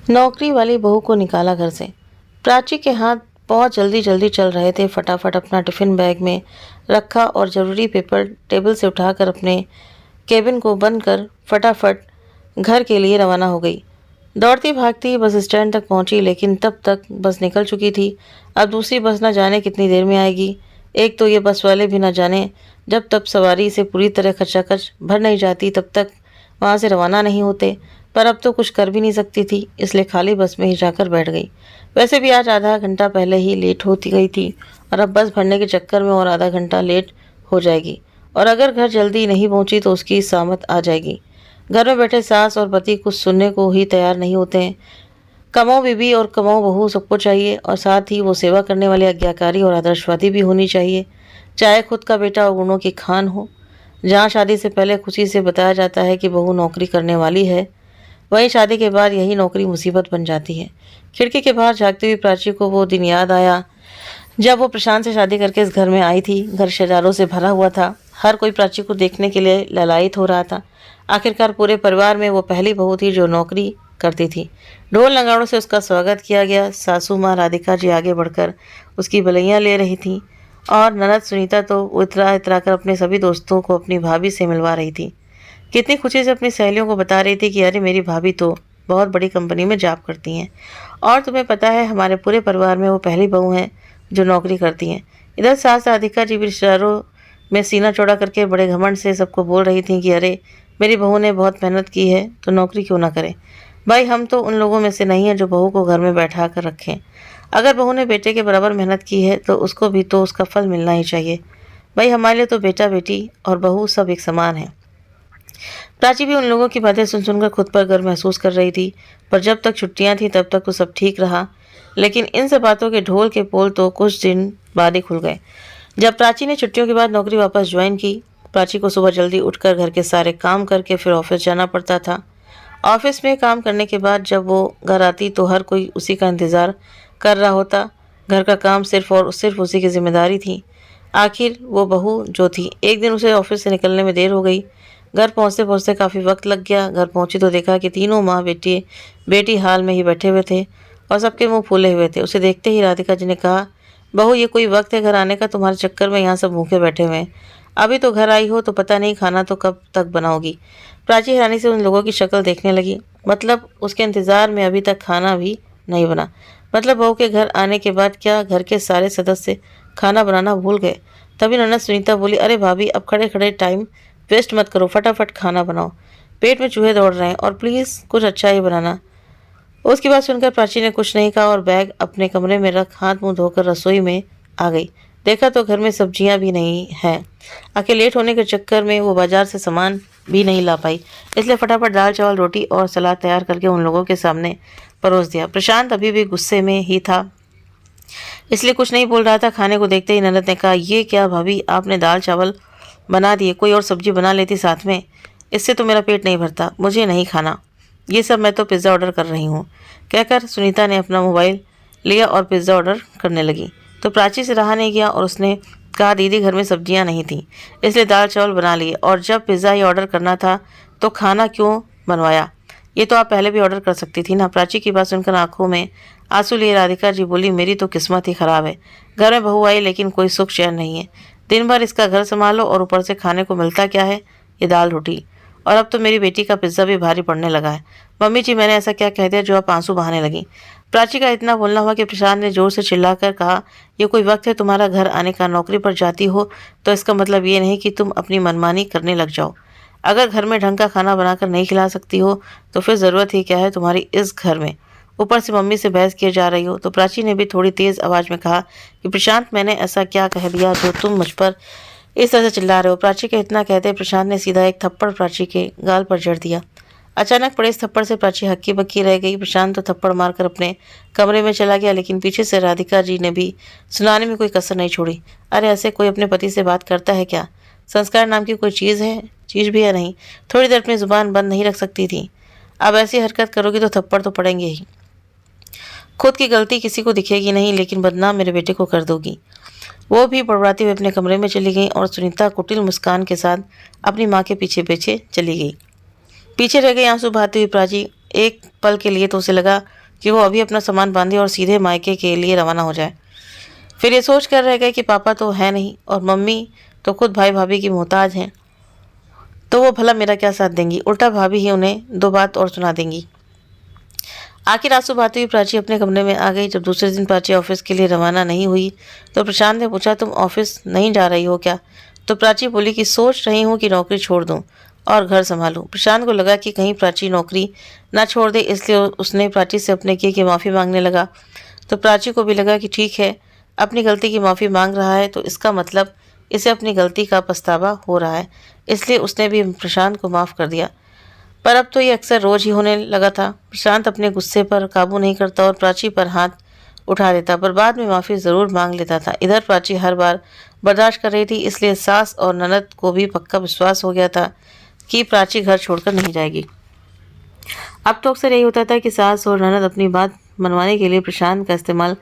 नौकरी वाली बहू को निकाला घर से। प्राची के हाथ बहुत जल्दी जल्दी चल रहे थे। फटाफट अपना टिफिन बैग में रखा और ज़रूरी पेपर टेबल से उठाकर अपने केबिन को बंद कर फटाफट घर के लिए रवाना हो गई। दौड़ती भागती बस स्टैंड तक पहुंची, लेकिन तब तक बस निकल चुकी थी। अब दूसरी बस न जाने कितनी देर में आएगी। एक तो ये बस वाले भी न जाने जब तक सवारी से पूरी तरह खचाखच भर नहीं जाती तब तक वहाँ से रवाना नहीं होते। पर अब तो कुछ कर भी नहीं सकती थी, इसलिए खाली बस में ही जाकर बैठ गई। वैसे भी आज आधा घंटा पहले ही लेट होती गई थी और अब बस भरने के चक्कर में और आधा घंटा लेट हो जाएगी, और अगर घर जल्दी नहीं पहुंची तो उसकी सामत आ जाएगी। घर में बैठे सास और पति कुछ सुनने को ही तैयार नहीं होते हैं। कमाओ बीबी और कमाओ बहू सबको चाहिए, और साथ ही वो सेवा करने वाली आज्ञाकारी और आदर्शवादी भी होनी चाहिए, चाहे खुद का बेटा और गुणों की खान हो। जहाँ शादी से पहले खुशी से बताया जाता है कि बहू नौकरी करने वाली है, वहीं शादी के बाद यही नौकरी मुसीबत बन जाती है। खिड़की के बाहर झांकती हुई प्राची को वो दिन याद आया जब वो प्रशांत से शादी करके इस घर में आई थी। घर रिश्तेदारों से भरा हुआ था, हर कोई प्राची को देखने के लिए ललायित हो रहा था। आखिरकार पूरे परिवार में वो पहली बहू थी जो नौकरी करती थी। ढोल नगाड़ों से उसका स्वागत किया गया। सासू माँ राधिका जी आगे बढ़कर उसकी बलैयाँ ले रही थी, और ननद सुनीता तो इतरा इतरा कर अपने सभी दोस्तों को अपनी भाभी से मिलवा रही थी। कितनी खुशी से अपनी सहेलियों को बता रही थी कि अरे मेरी भाभी तो बहुत बड़ी कंपनी में जॉब करती हैं, और तुम्हें पता है हमारे पूरे परिवार में वो पहली बहू हैं जो नौकरी करती हैं। इधर सास राधिका जी भी रिश्तेदारों में सीना चौड़ा करके बड़े घमंड से सबको बोल रही थी कि अरे मेरी बहू ने बहुत मेहनत की है तो नौकरी क्यों ना करे। भाई हम तो उन लोगों में से नहीं हैं जो बहू को घर में बैठा कर रखें। अगर बहू ने बेटे के बराबर मेहनत की है तो उसको भी तो उसका फल मिलना ही चाहिए। भाई हमारे लिए तो बेटा बेटी और बहू सब एक समान है। प्राची भी उन लोगों की बातें सुन सुनकर खुद पर गर्व महसूस कर रही थी। पर जब तक छुट्टियां थी तब तक तो सब ठीक रहा, लेकिन इन सब बातों के ढोल के पोल तो कुछ दिन बाद ही खुल गए। जब प्राची ने छुट्टियों के बाद नौकरी वापस ज्वाइन की, प्राची को सुबह जल्दी उठकर घर के सारे काम करके फिर ऑफिस जाना पड़ता था। ऑफिस में काम करने के बाद जब वो घर आती तो हर कोई उसी का इंतज़ार कर रहा होता। घर का काम सिर्फ और सिर्फ उसी की जिम्मेदारी थी। आखिर वो बहू जो थी, एक दिन उसे ऑफिस से निकलने में देर हो गई। घर पहुंचते पहुंचते काफ़ी वक्त लग गया। घर पहुंची तो देखा कि तीनों माँ बेटी हाल में ही बैठे हुए थे और सबके मुंह फूले हुए थे। उसे देखते ही राधिका जी ने कहा, बहू ये कोई वक्त है घर आने का? तुम्हारे चक्कर में यहाँ सब भूखे बैठे हुए हैं। अभी तो घर आई हो तो पता नहीं खाना तो कब तक बनाओगी। प्राची हैरानी से उन लोगों की शक्ल देखने लगी। मतलब उसके इंतज़ार में अभी तक खाना भी नहीं बना? मतलब बहू के घर आने के बाद क्या घर के सारे सदस्य खाना बनाना भूल गए? तभी ननद सुनीता बोली, अरे भाभी अब खड़े खड़े टाइम वेस्ट मत करो, फटाफट खाना बनाओ, पेट में चूहे दौड़ रहे हैं, और प्लीज़ कुछ अच्छा ही बनाना। उसकी बात सुनकर प्राची ने कुछ नहीं कहा और बैग अपने कमरे में रख हाथ मुंह धोकर रसोई में आ गई। देखा तो घर में सब्जियां भी नहीं हैं। आखिर लेट होने के चक्कर में वो बाजार से सामान भी नहीं ला पाई, इसलिए फटाफट दाल चावल रोटी और सलाद तैयार करके उन लोगों के सामने परोस दिया। प्रशांत अभी भी गुस्से में ही था, इसलिए कुछ नहीं बोल रहा था। खाने को देखते ही ननद ने कहा, ये क्या भाभी आपने दाल चावल बना दिए, कोई और सब्जी बना लेती साथ में, इससे तो मेरा पेट नहीं भरता, मुझे नहीं खाना ये सब, मैं तो पिज़्ज़ा ऑर्डर कर रही हूँ। कहकर सुनीता ने अपना मोबाइल लिया और पिज़्ज़ा ऑर्डर करने लगी। तो प्राची से रहा नहीं गया और उसने कहा, दीदी घर में सब्जियाँ नहीं थी इसलिए दाल चावल बना लिए, और जब पिज़्ज़ा ही ऑर्डर करना था तो खाना क्यों बनवाया? ये तो आप पहले भी ऑर्डर कर सकती थी ना। प्राची की बात सुनकर आंखों में आंसू लिए राधिका जी बोली, मेरी तो किस्मत ही खराब है। घर में बहू आई लेकिन कोई सुख चैन नहीं है। दिन भर इसका घर संभालो और ऊपर से खाने को मिलता क्या है, ये दाल रोटी। और अब तो मेरी बेटी का पिज्ज़ा भी भारी पड़ने लगा है। मम्मी जी मैंने ऐसा क्या कह दिया जो आप आंसू बहाने लगी? प्राची का इतना बोलना हुआ कि प्रशांत ने जोर से चिल्लाकर कहा, ये कोई वक्त है तुम्हारा घर आने का? नौकरी पर जाती हो तो इसका मतलब ये नहीं कि तुम अपनी मनमानी करने लग जाओ। अगर घर में ढंग का खाना बनाकर नहीं खिला सकती हो तो फिर ज़रूरत ही क्या है तुम्हारी इस घर में? ऊपर से मम्मी से बहस किए जा रही हो। तो प्राची ने भी थोड़ी तेज़ आवाज़ में कहा कि प्रशांत मैंने ऐसा क्या कह दिया जो तुम मुझ पर इस तरह से चिल्ला रहे हो? प्राची के इतना कहते प्रशांत ने सीधा एक थप्पड़ प्राची के गाल पर जड़ दिया। अचानक पड़े इस थप्पड़ से प्राची हक्की बक्की रह गई। प्रशांत तो थप्पड़ मारकर अपने कमरे में चला गया, लेकिन पीछे से राधिका जी ने भी सुनाने में कोई कसर नहीं छोड़ी। अरे ऐसे कोई अपने पति से बात करता है क्या? संस्कार नाम की कोई चीज़ भी है नहीं? थोड़ी देर अपनी ज़ुबान बंद नहीं रख सकती थी? अब ऐसी हरकत करोगी तो थप्पड़ तो पड़ेंगे ही। खुद की गलती किसी को दिखेगी नहीं, लेकिन बदनाम मेरे बेटे को कर दोगी। वो भी बड़बड़ाती हुई अपने कमरे में चली गई और सुनीता कुटिल मुस्कान के साथ अपनी माँ के पीछे पीछे चली गई। पीछे रह गई आंसू बहाती हुई प्राची। एक पल के लिए तो उसे लगा कि वो अभी अपना सामान बांधे और सीधे मायके के लिए रवाना हो जाए। फिर ये सोच कर रह गए कि पापा तो है नहीं और मम्मी तो खुद भाई भाभी की मोहताज हैं, तो वो भला मेरा क्या साथ देंगी, उल्टा भाभी ही उन्हें दो बात और सुना देंगी। आखिर रात सुबह आते हुए प्राची अपने कमरे में आ गई। जब दूसरे दिन प्राची ऑफिस के लिए रवाना नहीं हुई तो प्रशांत ने पूछा, तुम ऑफिस नहीं जा रही हो क्या? तो प्राची बोली कि सोच रही हूँ कि नौकरी छोड़ दूँ और घर संभालूं। प्रशांत को लगा कि कहीं प्राची नौकरी ना छोड़ दे, इसलिए उसने प्राची से अपने किए की माफ़ी मांगने लगा। तो प्राची को भी लगा कि ठीक है, अपनी गलती की माफ़ी मांग रहा है तो इसका मतलब इसे अपनी गलती का पछतावा हो रहा है, इसलिए उसने भी प्रशांत को माफ़ कर दिया। पर अब तो ये अक्सर रोज़ ही होने लगा था। प्रशांत अपने गुस्से पर काबू नहीं करता और प्राची पर हाथ उठा देता, पर बाद में माफ़ी ज़रूर मांग लेता था। इधर प्राची हर बार बर्दाश्त कर रही थी, इसलिए सास और ननद को भी पक्का विश्वास हो गया था कि प्राची घर छोड़कर नहीं जाएगी। अब तो अक्सर यही होता था कि सास और ननद अपनी बात मनवाने के लिए प्रशांत का इस्तेमाल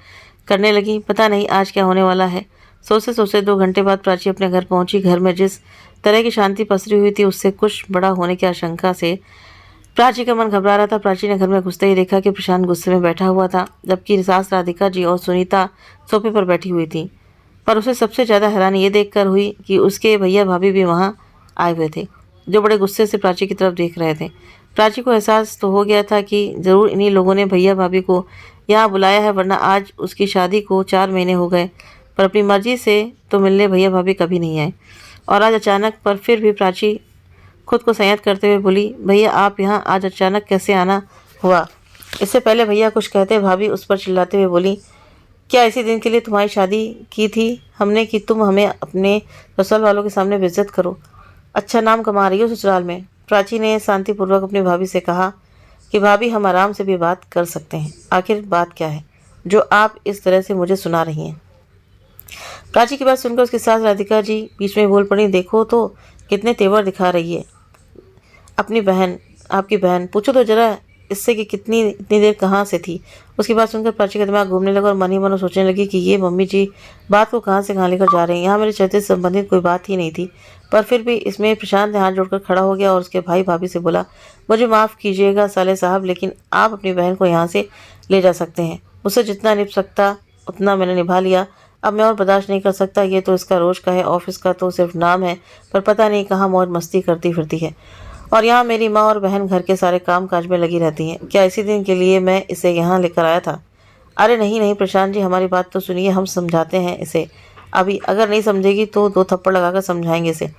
करने लगी। पता नहीं आज क्या होने वाला है। सोचते सोचते 2 घंटे बाद प्राची अपने घर पहुंची। घर में जिस तरह की शांति पसरी हुई थी उससे कुछ बड़ा होने की आशंका से प्राची का मन घबरा रहा था। प्राची ने घर में घुसते ही देखा कि प्रशांत गुस्से में बैठा हुआ था, जबकि सास राधिका जी और सुनीता सोफे पर बैठी हुई थी। पर उसे सबसे ज़्यादा हैरानी ये देखकर हुई कि उसके भैया भाभी भी वहाँ आए हुए थे, जो बड़े गुस्से से प्राची की तरफ देख रहे थे। प्राची को एहसास तो हो गया था कि ज़रूर इन्हीं लोगों ने भैया भाभी को यहाँ बुलाया है, वरना आज उसकी शादी को 4 महीने हो गए, पर अपनी मर्जी से तो मिलने भैया भाभी कभी नहीं आए। और आज अचानक, पर फिर भी प्राची खुद को संयत करते हुए बोली, भैया आप यहाँ आज अचानक कैसे आना हुआ? इससे पहले भैया कुछ कहते भाभी उस पर चिल्लाते हुए बोली, क्या इसी दिन के लिए तुम्हारी शादी की थी हमने कि तुम हमें अपने ससुराल वालों के सामने बेइज्जत करो? अच्छा नाम कमा रही हो ससुराल में। प्राची ने शांतिपूर्वक अपनी भाभी से कहा कि भाभी हम आराम से भी बात कर सकते हैं, आखिर बात क्या है जो आप इस तरह से मुझे सुना रही हैं? प्राची की बात सुनकर उसकी सास राधिका जी बीच में बोल पड़ी, देखो तो कितने तेवर दिखा रही है अपनी बहन, आपकी बहन, पूछो तो जरा इससे कि इतनी देर कहाँ से थी। उसकी बात सुनकर प्राची का दिमाग घूमने लगा और मन ही मन सोचने लगी कि ये मम्मी जी बात को कहाँ से कहाँ लेकर जा रही हैं। यहाँ मेरे चरित्र से संबंधित कोई बात ही नहीं थी, पर फिर भी इसमें प्रशांत ने हाथ जोड़कर खड़ा हो गया और उसके भाई भाभी से बोला, मुझे माफ़ कीजिएगा साले साहब, लेकिन आप अपनी बहन को यहाँ से ले जा सकते हैं। मुझसे जितना निभ सकता उतना मैंने निभा लिया, अब मैं और बर्दाश्त नहीं कर सकता। ये तो इसका रोज़ का है, ऑफिस का तो सिर्फ नाम है, पर पता नहीं कहाँ मौज मस्ती करती फिरती है, और यहाँ मेरी माँ और बहन घर के सारे काम काज में लगी रहती हैं। क्या इसी दिन के लिए मैं इसे यहाँ लेकर आया था? अरे नहीं नहीं प्रशांत जी, हमारी बात तो सुनिए, हम समझाते हैं इसे अभी, अगर नहीं समझेगी तो 2 थप्पड़ लगाकर समझाएंगे इसे,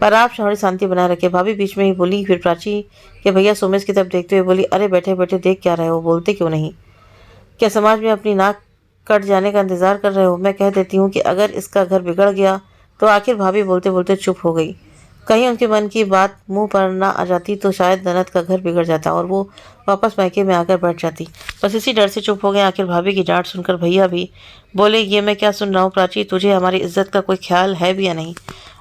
पर आप थोड़ी शांति बनाए रखें। भाभी बीच में ही बोली। फिर प्राची के भैया सोमेश की तरफ देखते हुए बोली, अरे बैठे बैठे देख क्या रहे हो, बोलते क्यों नहीं? क्या समाज में अपनी नाक कट जाने का इंतज़ार कर रहे हो? मैं कह देती हूँ कि अगर इसका घर बिगड़ गया तो आखिर भाभी बोलते बोलते चुप हो गई। कहीं उनके मन की बात मुंह पर ना आ जाती तो शायद ननद का घर बिगड़ जाता और वो वापस मायके में आकर बैठ जाती। बस इसी डर से चुप हो गए। आखिर भाभी की डांट सुनकर भैया भी बोले, ये मैं क्या सुन रहा हूँ प्राची, तुझे हमारी इज्जत का कोई ख्याल है भी या नहीं?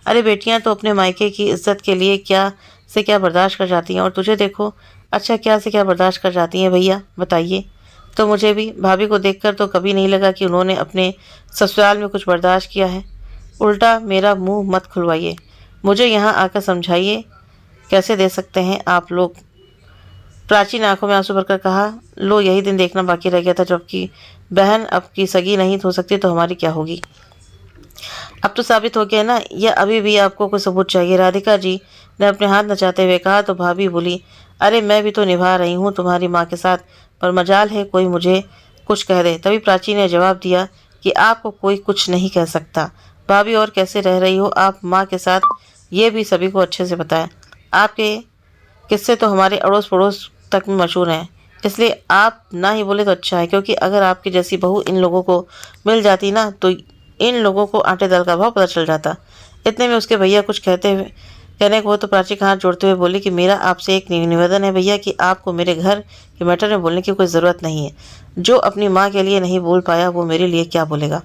अरे बेटियाँ तो अपने मायके की इज्जत के लिए क्या से क्या बर्दाश्त कर जाती हैं, और तुझे देखो, अच्छा क्या से क्या बर्दाश्त कर जाती हैं भैया, बताइए तो मुझे भी। भाभी को देखकर तो कभी नहीं लगा कि उन्होंने अपने ससुराल में कुछ बर्दाश्त किया है। उल्टा मेरा मुंह मत खुलवाइए, मुझे यहाँ आकर समझाइए, कैसे दे सकते हैं आप लोग? प्राची ने आंखों में आंसू भरकर कहा, लो यही दिन देखना बाकी रह गया था, जबकि बहन अब की सगी नहीं हो सकती तो हमारी क्या होगी? अब तो साबित हो गया ना, या अभी भी आपको कोई सबूत चाहिए? राधिका जी ने अपने हाथ नचाते हुए कहा। तो भाभी बोली, अरे मैं भी तो निभा रही हूँ तुम्हारी माँ के साथ, पर मजाल है कोई मुझे कुछ कह दे। तभी प्राची ने जवाब दिया कि आपको कोई कुछ नहीं कह सकता। भाभी और कैसे रह रही हो आप माँ के साथ, ये भी सभी को अच्छे से पता है। आपके किस्से तो हमारे अड़ोस पड़ोस तक में मशहूर हैं, इसलिए आप ना ही बोले तो अच्छा है, क्योंकि अगर आपकी जैसी बहू इन लोगों को मिल जाती ना तो इन लोगों को आटे दाल का भाव पता चल जाता। इतने में उसके भैया कुछ कहने को हो तो प्राची का हाथ जोड़ते हुए बोली कि मेरा आपसे एक निवेदन है भैया कि आपको मेरे घर के मैटर में बोलने की कोई ज़रूरत नहीं है। जो अपनी माँ के लिए नहीं बोल पाया वो मेरे लिए क्या बोलेगा,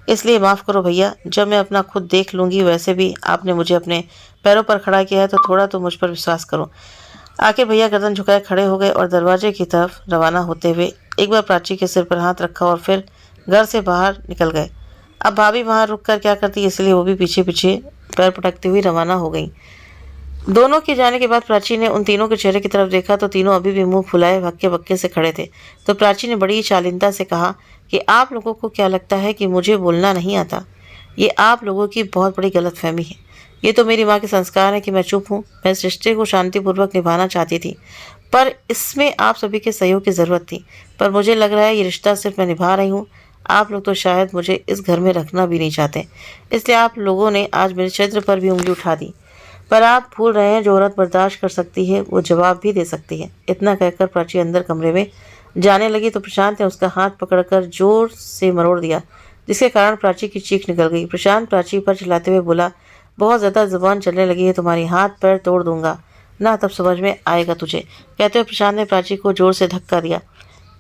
इसलिए माफ़ करो भैया, जब मैं अपना खुद देख लूँगी। वैसे भी आपने मुझे अपने पैरों पर खड़ा किया है तो थोड़ा तो मुझ पर विश्वास करो। आखिर भैया गर्दन झुकाए खड़े हो गए और दरवाजे की तरफ रवाना होते हुए एक बार प्राची के सिर पर हाथ रखा और फिर घर से बाहर निकल गए। अब भाभी वहाँ रुक कर क्या करती, इसलिए वो भी पीछे पीछे पैर पटकती हुई रवाना हो गई। दोनों के जाने के बाद प्राची ने उन तीनों के चेहरे की तरफ देखा तो तीनों अभी भी मुंह फुलाए भक्के बक्के से खड़े थे। तो प्राची ने बड़ी शालीनता से कहा कि आप लोगों को क्या लगता है कि मुझे बोलना नहीं आता? ये आप लोगों की बहुत बड़ी गलतफहमी है। ये तो मेरी माँ के संस्कार है कि मैं चुप हूँ। मैं इस रिश्ते को शांतिपूर्वक निभाना चाहती थी, पर इसमें आप सभी के सहयोग की ज़रूरत थी। पर मुझे लग रहा है ये रिश्ता सिर्फ मैं निभा रही हूँ। आप लोग तो शायद मुझे इस घर में रखना भी नहीं चाहते, इसलिए आप लोगों ने आज मेरे चरित्र पर भी उंगली उठा दी। पर आप भूल रहे हैं, जो औरत बर्दाश्त कर सकती है वो जवाब भी दे सकती है। इतना कहकर प्राची अंदर कमरे में जाने लगी तो प्रशांत ने उसका हाथ पकड़कर जोर से मरोड़ दिया, जिसके कारण प्राची की चीख निकल गई। प्रशांत प्राची पर चिल्लाते हुए बोला, बहुत ज़्यादा जुबान चलने लगी है तुम्हारी, हाथ पैर तोड़ दूंगा ना, तब समझ में आएगा तुझे। कहते हुए प्रशांत ने प्राची को जोर से धक्का दिया।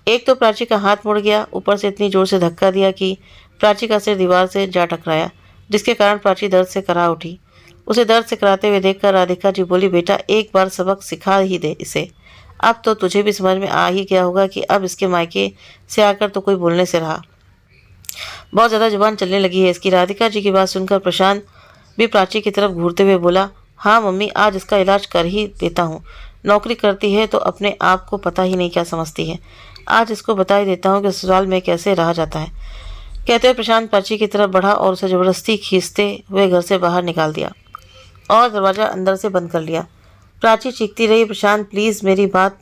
एक तो प्राची का हाथ मुड़ गया, ऊपर से इतनी जोर से धक्का दिया कि प्राची का सिर दीवार से जा टकराया, जिसके कारण प्राची दर्द से करा उठी। उसे दर्द से कराते हुए देखकर राधिका जी बोली, बेटा एक बार सबक सिखा ही दे इसे। अब तो तुझे भी समझ में आ ही गया होगा कि अब इसके मायके से आकर तो कोई बोलने से रहा। बहुत ज़्यादा जुबान चलने लगी है इसकी। राधिका जी की बात सुनकर प्रशांत भी प्राची की तरफ घूरते हुए बोला, हाँ मम्मी, आज इसका इलाज कर ही देता हूँ। नौकरी करती है तो अपने आप को पता ही नहीं क्या समझती है। आज इसको बता ही देता हूँ कि ससुराल में कैसे रहा जाता है। कहते हुए प्रशांत प्राची की तरफ बढ़ा और उसे ज़बरदस्ती खींचते हुए घर से बाहर निकाल दिया और दरवाज़ा अंदर से बंद कर लिया। प्राची चीखती रही, प्रशांत प्लीज़ मेरी बात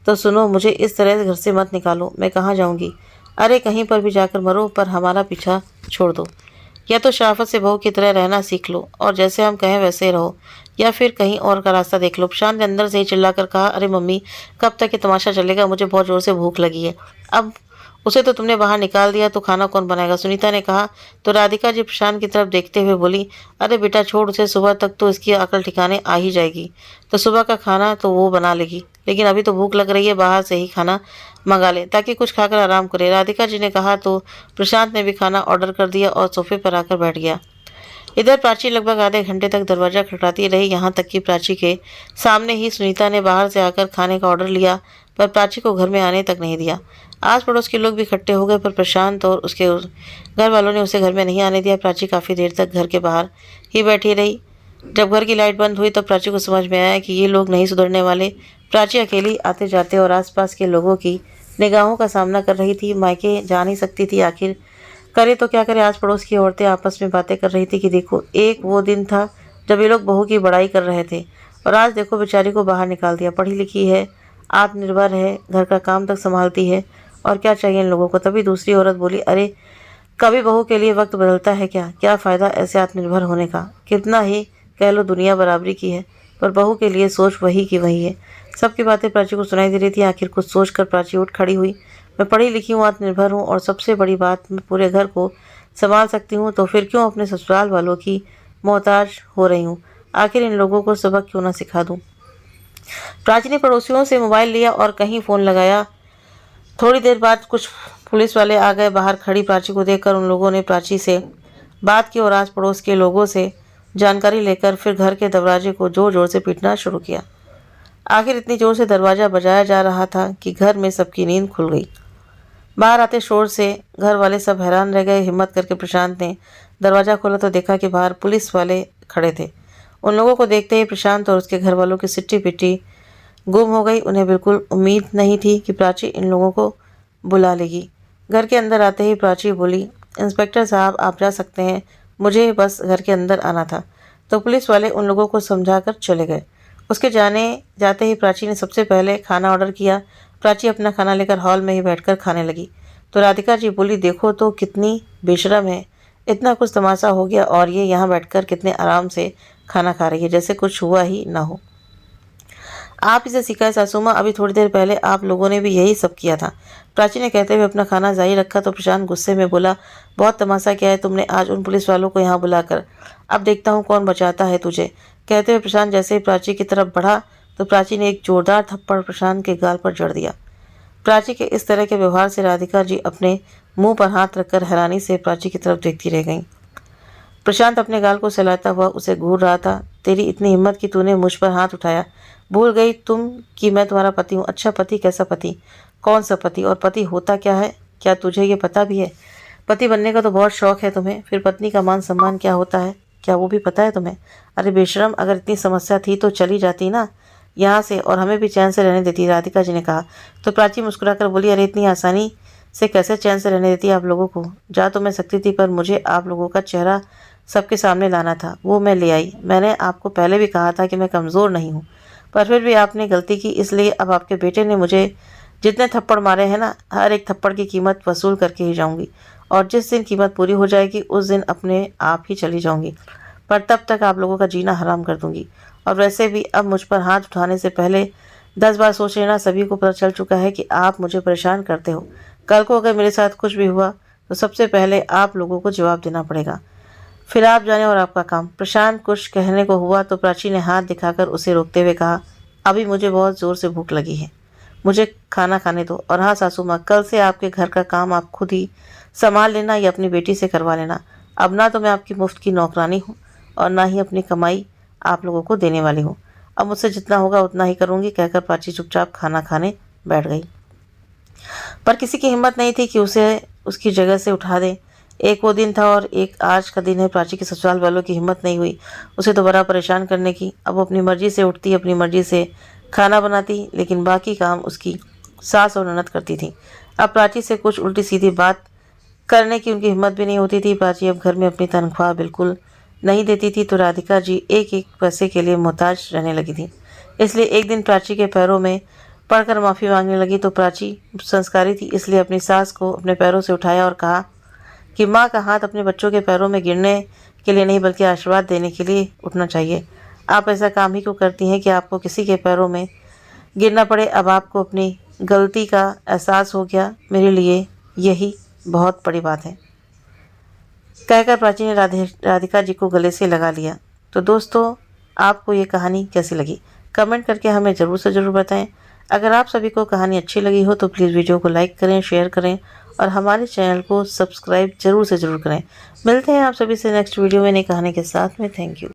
तो सुनो, मुझे इस तरह से घर से मत निकालो। मैं कहाँ जाऊँगी? अरे कहीं पर भी जाकर मरो, पर हमारा पीछा छोड़ दो। या तो शराफत से बहू की तरह रहना सीख लो और जैसे हम कहें वैसे ही रहो, या फिर कहीं और का रास्ता देख लो। प्रशांत ने अंदर से ही चिल्लाकर कहा, अरे मम्मी, कब तक ये तमाशा चलेगा? मुझे बहुत ज़ोर से भूख लगी है। अब उसे तो तुमने बाहर निकाल दिया तो खाना कौन बनाएगा? सुनीता ने कहा। तो राधिका जी प्रशांत की तरफ देखते हुए बोली, अरे बेटा छोड़ उसे, सुबह तक तो इसकी अकल ठिकाने आ ही जाएगी। तो सुबह का खाना तो वो बना लेगी, लेकिन अभी तो भूख लग रही है, बाहर से ही खाना मंगा ले ताकि कुछ खाकर आराम करे। राधिका जी ने कहा तो प्रशांत ने भी खाना ऑर्डर कर दिया और सोफे पर आकर बैठ गया। इधर प्राची लगभग आधे घंटे तक दरवाज़ा खटखटाती रही, यहाँ तक कि प्राची के सामने ही सुनीता ने बाहर से आकर खाने का ऑर्डर लिया, पर प्राची को घर में आने तक नहीं दिया। आस पड़ोस के लोग भी इकट्ठे हो गए, पर प्रशांत और उसके घर वालों ने उसे घर में नहीं आने दिया। प्राची काफ़ी देर तक घर के बाहर ही बैठी रही। जब घर की लाइट बंद हुई तब प्राची को समझ में आया कि ये लोग नहीं सुधरने वाले। प्राची अकेली आते जाते और आसपास के लोगों की निगाहों का सामना कर रही थी। मायके जा नहीं सकती थी, आखिर करे तो क्या करे। आस पड़ोस की औरतें आपस में बातें कर रही थी कि देखो, एक वो दिन था जब ये लोग बहू की बड़ाई कर रहे थे और आज देखो बेचारी को बाहर निकाल दिया। पढ़ी लिखी है, आत्मनिर्भर है, घर का काम तक संभालती है, और क्या चाहिए इन लोगों को। तभी दूसरी औरत बोली, अरे कभी बहू के लिए वक्त बदलता है क्या? क्या फ़ायदा ऐसे आत्मनिर्भर होने का? कितना ही कह लो दुनिया बराबरी की है, पर बहू के लिए सोच वही की वही है। सबकी बातें प्राची को सुनाई दे रही थी। आखिर कुछ सोच कर प्राची उठ खड़ी हुई। मैं पढ़ी लिखी हूँ, आत्मनिर्भर हूँ, और सबसे बड़ी बात, मैं पूरे घर को संभाल सकती हूँ, तो फिर क्यों अपने ससुराल वालों की मोहताज हो रही हूँ? आखिर इन लोगों को सबक क्यों ना सिखा दूँ। प्राची ने पड़ोसियों से मोबाइल लिया और कहीं फ़ोन लगाया। थोड़ी देर बाद कुछ पुलिस वाले आ गए। बाहर खड़ी प्राची को देखकर उन लोगों ने प्राची से बात की और आस पड़ोस के लोगों से जानकारी लेकर फिर घर के दरवाजे को जोर जोर से पीटना शुरू किया। आखिर इतनी जोर से दरवाज़ा बजाया जा रहा था कि घर में सबकी नींद खुल गई। बाहर आते शोर से घर वाले सब हैरान रह गए। हिम्मत करके प्रशांत ने दरवाज़ा खोला तो देखा कि बाहर पुलिस वाले खड़े थे। उन लोगों को देखते ही प्रशांत और उसके घर वालों की सिट्टी पिट्टी गुम हो गई। उन्हें बिल्कुल उम्मीद नहीं थी कि प्राची इन लोगों को बुला लेगी। घर के अंदर आते ही प्राची बोली, इंस्पेक्टर साहब आप जा सकते हैं, मुझे बस घर के अंदर आना था। तो पुलिस वाले उन लोगों को समझाकर चले गए। उसके जाने जाते ही प्राची ने सबसे पहले खाना ऑर्डर किया। प्राची अपना खाना लेकर हॉल में ही बैठकर खाने लगी। तो राधिका जी बोली, देखो तो कितनी बेशरम है, इतना कुछ तमाशा हो गया और ये यहाँ बैठकर कितने आराम से खाना खा रही है, जैसे कुछ हुआ ही ना हो। आप इसे सिखाए सासू माँ, अभी थोड़ी देर पहले आप लोगों ने भी यही सब किया था। प्राची ने कहते हुए अपना खाना जारी रखा तो प्रशांत गुस्से में बोला, बहुत तमाशा किया है तुमने आज उन पुलिस वालों को यहाँ बुलाकर, अब देखता हूँ कौन बचाता है तुझे। कहते हुए प्रशांत जैसे ही प्राची की तरफ बढ़ा तो प्राची ने एक जोरदार थप्पड़ प्रशांत के गाल पर जड़ दिया। प्राची के इस तरह के व्यवहार से राधिका जी अपने मुंह पर हाथ रखकर हैरानी से प्राची की तरफ देखती रह गईं। प्रशांत अपने गाल को सहलाता हुआ उसे घूर रहा था। तेरी इतनी हिम्मत कि तूने मुझ पर हाथ उठाया, भूल गई तुम कि मैं तुम्हारा पति हूँ। अच्छा पति? कैसा पति? कौन सा पति? और पति होता क्या है? क्या तुझे ये पता भी है? पति बनने का तो बहुत शौक है तुम्हें, फिर पत्नी का मान सम्मान क्या होता है क्या वो भी पता है तुम्हें? अरे बेशरम, अगर इतनी समस्या थी तो चली जाती ना यहाँ से और हमें भी चैन से रहने देती, राधिका जी ने कहा। तो प्राची मुस्कुराकर बोली, अरे इतनी आसानी से कैसे चैन से रहने देती आप लोगों को? जा तो मैं सकती थी, पर मुझे आप लोगों का चेहरा सबके सामने लाना था, वो मैं ले आई। मैंने आपको पहले भी कहा था कि मैं कमज़ोर नहीं हूँ, पर फिर भी आपने गलती की, इसलिए अब आपके बेटे ने मुझे जितने थप्पड़ मारे हैं ना, हर एक थप्पड़ की कीमत वसूल करके ही जाऊंगी। और जिस दिन कीमत पूरी हो जाएगी उस दिन अपने आप ही चली जाऊंगी, पर तब तक आप लोगों का जीना हराम कर दूंगी। और वैसे भी अब मुझ पर हाथ उठाने से पहले 10 बार सोच लेना, सभी को पता चल चुका है कि आप मुझे परेशान करते हो। कल को अगर मेरे साथ कुछ भी हुआ तो सबसे पहले आप लोगों को जवाब देना पड़ेगा। फिर आप जाने और आपका काम। प्रशांत कुछ कहने को हुआ तो प्राची ने हाथ दिखाकर उसे रोकते हुए कहा, अभी मुझे बहुत ज़ोर से भूख लगी है, मुझे खाना खाने दो। और हाँ सासू माँ, कल से आपके घर का काम आप खुद ही संभाल लेना या अपनी बेटी से करवा लेना। अब ना तो मैं आपकी मुफ्त की नौकरानी हूँ और ना ही अपनी कमाई आप लोगों को देने वाली हूँ। अब मुझसे जितना होगा उतना ही करूँगी, कहकर प्राची चुपचाप खाना खाने बैठ गई। पर किसी की हिम्मत नहीं थी कि उसे उसकी जगह से उठा दे। एक वो दिन था और एक आज का दिन है। प्राची के ससुराल वालों की हिम्मत नहीं हुई उसे दोबारा परेशान करने की। अब वो अपनी मर्जी से उठती, अपनी मर्जी से खाना बनाती, लेकिन बाकी काम उसकी सास और ननद करती थी। अब प्राची से कुछ उल्टी सीधी बात करने की उनकी हिम्मत भी नहीं होती थी। प्राची अब घर में अपनी तनख्वाह बिल्कुल नहीं देती थी, तो राधिका जी एक एक पैसे के लिए मोहताज रहने लगी थी। इसलिए एक दिन प्राची के पैरों में पड़कर माफ़ी मांगने लगी। तो प्राची संस्कारी थी, इसलिए अपनी सास को अपने पैरों से उठाया और कहा कि माँ का हाथ अपने बच्चों के पैरों में गिरने के लिए नहीं, बल्कि आशीर्वाद देने के लिए उठना चाहिए। आप ऐसा काम ही क्यों करती हैं कि आपको किसी के पैरों में गिरना पड़े? अब आपको अपनी गलती का एहसास हो गया, मेरे लिए यही बहुत बड़ी बात है, कहकर प्राची ने राधिका जी को गले से लगा लिया। तो दोस्तों, आपको ये कहानी कैसी लगी कमेंट करके हमें ज़रूर से ज़रूर बताएं। अगर आप सभी को कहानी अच्छी लगी हो तो प्लीज़ वीडियो को लाइक करें, शेयर करें और हमारे चैनल को सब्सक्राइब ज़रूर से ज़रूर करें। मिलते हैं आप सभी से नेक्स्ट वीडियो में नई कहानी के साथ में। Thank you.